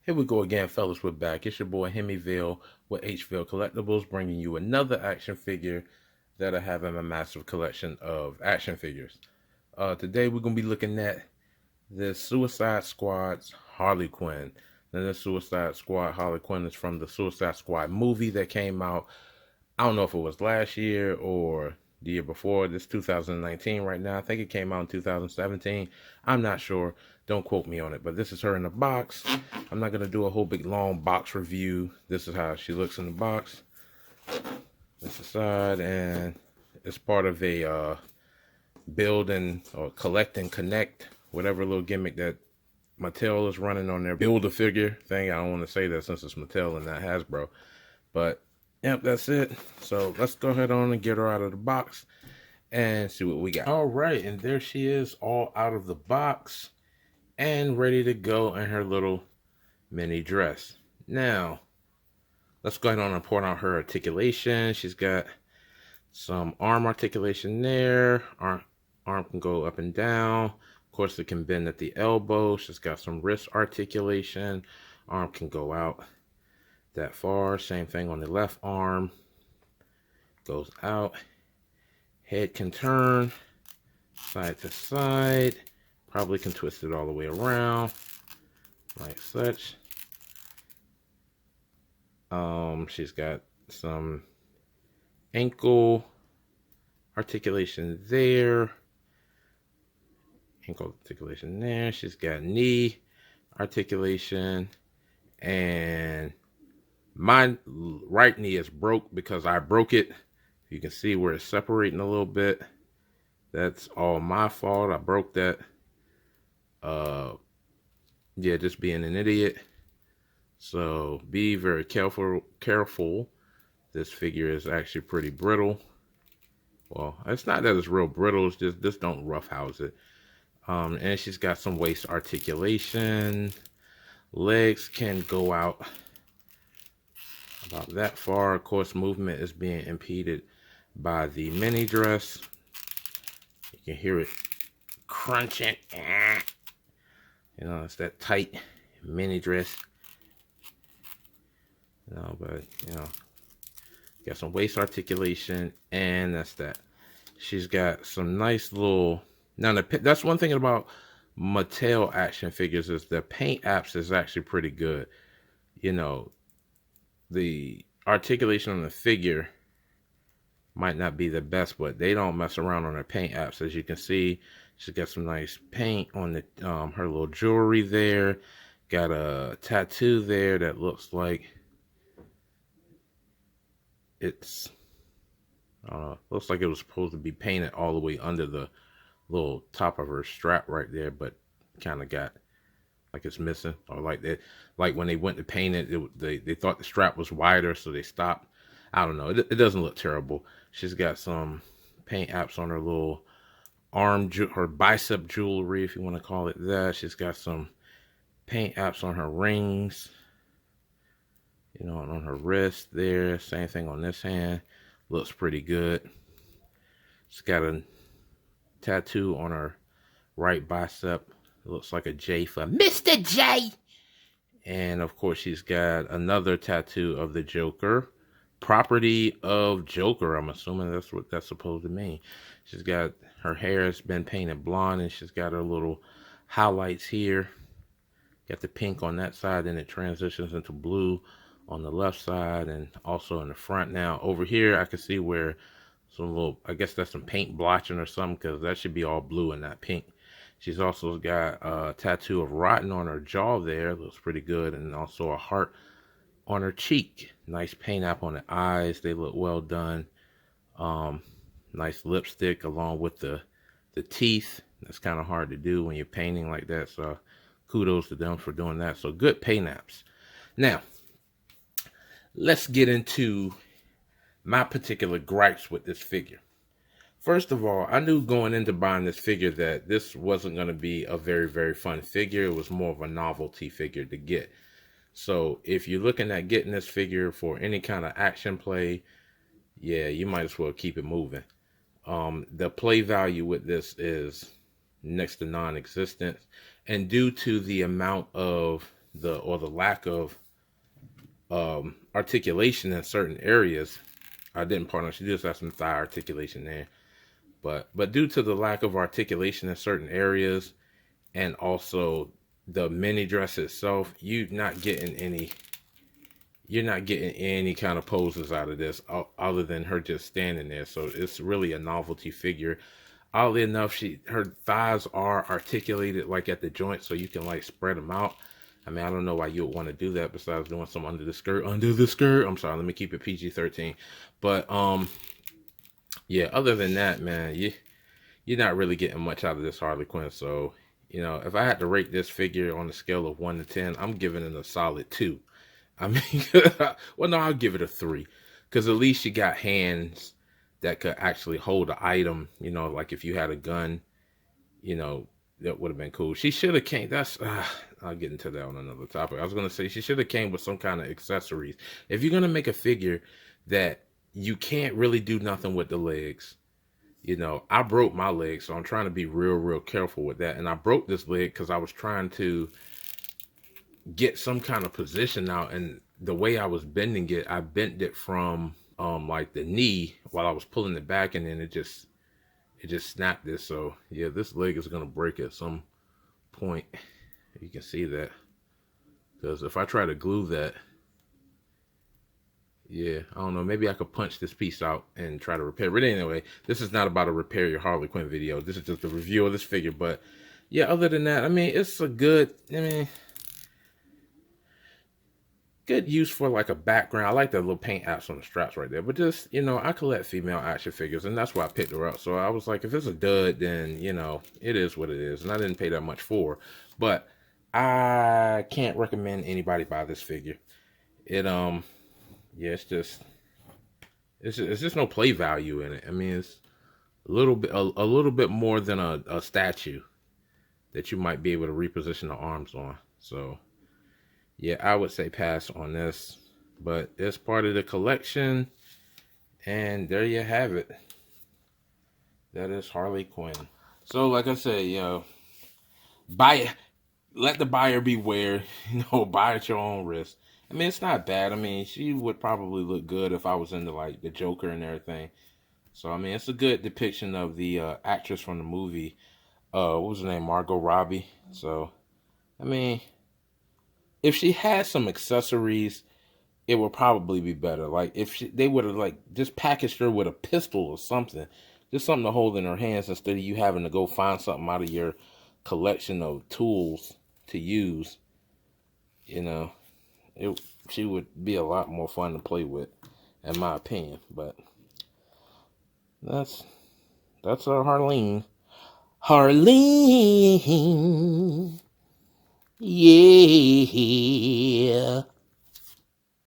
Here we go again, fellas. We're back. It's your boy H-Ville with H-Ville Collectibles, bringing you another action figure that I have in my massive collection of action figures. Today we're gonna be looking at the Suicide Squad's Harley Quinn. Now, the Suicide Squad Harley Quinn is from the Suicide Squad movie that came out. I don't know if it was last year or the year before. This 2019 right now. I think it came out in 2017. I'm not sure. Don't quote me on it. But this is her in the box. I'm not going to do a whole big long box review. This is how she looks in the box. This aside, and it's part of a build and or collect and connect, whatever little gimmick that Mattel is running on their Build-A-Figure thing. I don't want to say that since it's Mattel and not Hasbro. But yep, that's it. So let's go ahead on and get her out of the box and see what we got. All right, and there she is, all out of the box and ready to go in her little mini dress. Now, let's go ahead on and point out her articulation. She's got some arm articulation there. Arm can go up and down. Of course, it can bend at the elbow. She's got some wrist articulation. Arm can go out that far. Same thing on the left arm. Goes out. Head can turn side to side. Probably can twist it all the way around like such. She's got some ankle articulation there. Ankle articulation there. She's got knee articulation, and my right knee is broke because I broke it. You can see where it's separating a little bit. That's all my fault. I broke that. Yeah, just being an idiot. So be very careful. This figure is actually pretty brittle. Well, it's not that it's real brittle. It's just don't roughhouse it. And she's got some waist articulation. Legs can go out about that far. Of course, movement is being impeded by the mini dress. You can hear it crunching. You know, it's that tight mini dress. No, but you know, got some waist articulation, and that's that. She's got some nice little. Now, that's one thing about Mattel action figures is the paint apps is actually pretty good. You know, the articulation on the figure might not be the best, but they don't mess around on their paint apps. As you can see, she's got some nice paint on the her little jewelry there. Got a tattoo there that looks like it's looks like it was supposed to be painted all the way under the little top of her strap right there, but kind of got like it's missing, or like that, like when they went to paint it, they thought the strap was wider, so they stopped. I don't know. It doesn't look terrible. She's got some paint apps on her little arm, her bicep jewelry, if you want to call it that. She's got some paint apps on her rings, you know, and on her wrist there. Same thing on this hand. Looks pretty good. She's got a tattoo on her right bicep. It looks like a J for Mr. J. And of course, she's got another tattoo of the Joker. Property of Joker, I'm assuming that's what that's supposed to mean. She's got her hair has been painted blonde, and she's got her little highlights here. Got the pink on that side, and it transitions into blue on the left side and also in the front. Now over here I can see where some little, I guess that's some paint blotching or something, because that should be all blue and not pink. She's also got a tattoo of rotten on her jaw there. Looks pretty good. And also a heart on her cheek. Nice paint app on the eyes. They look well done. Nice lipstick along with the teeth. That's kind of hard to do when you're painting like that. So kudos to them for doing that. So good paint apps. Now, let's get into my particular gripes with this figure. First of all, I knew going into buying this figure that this wasn't going to be a very, very fun figure. It was more of a novelty figure to get. So if you're looking at getting this figure for any kind of action play, yeah, you might as well keep it moving. The play value with this is next to non-existent. And due to the amount of the lack of articulation in certain areas. I didn't pardon. She just has some thigh articulation there, but due to the lack of articulation in certain areas, and also the mini dress itself, you're not getting any kind of poses out of this other than her just standing there. So it's really a novelty figure. Oddly enough, her thighs are articulated like at the joint, so you can like spread them out. I mean, I don't know why you would want to do that besides doing some under the skirt. I'm sorry, let me keep it PG-13. But yeah, other than that, man, you're not really getting much out of this Harley Quinn. So, you know, if I had to rate this figure on a scale of 1 to 10, I'm giving it a solid 2. I mean, well, no, I'll give it a 3, because at least she got hands that could actually hold an item. You know, like if you had a gun, you know, that would have been cool. She should have came. I'll get into that on another topic. I was gonna say she should have came with some kind of accessories. If you're gonna make a figure that you can't really do nothing with the legs, you know, I broke my leg, so I'm trying to be real careful with that. And I broke this leg because I was trying to get some kind of position out, and the way I was bending it, I bent it from like the knee while I was pulling it back, and then it just snapped this. So yeah, this leg is gonna break at some point. You can see that, because if I try to glue that, yeah, I don't know, maybe I could punch this piece out and try to repair it. But anyway, this is not about a repair your Harley Quinn video. This is just a review of this figure. But yeah, other than that, I mean, it's a good, good use for like a background. I like the little paint apps on the straps right there. But just, you know, I collect female action figures, and that's why I picked her up. So I was like, if it's a dud, then, you know, it is what it is. And I didn't pay that much for her. But I can't recommend anybody buy this figure. Yeah, it's just no play value in it. I mean, it's a little bit more than a statue that you might be able to reposition the arms on. So yeah, I would say pass on this, but it's part of the collection, and there you have it. That is Harley Quinn. So like I said, you know, buy it. Let the buyer beware. You know, buy at your own risk. I mean, it's not bad. I mean, she would probably look good if I was into like the Joker and everything. So I mean, it's a good depiction of the actress from the movie. What was her name? Margot Robbie. So I mean, if she had some accessories, it would probably be better. Like if they would have like just packaged her with a pistol or something, just something to hold in her hands instead of you having to go find something out of your collection of tools to use. You know, she would be a lot more fun to play with, in my opinion. But that's our Harleen. Harleen. Yeah.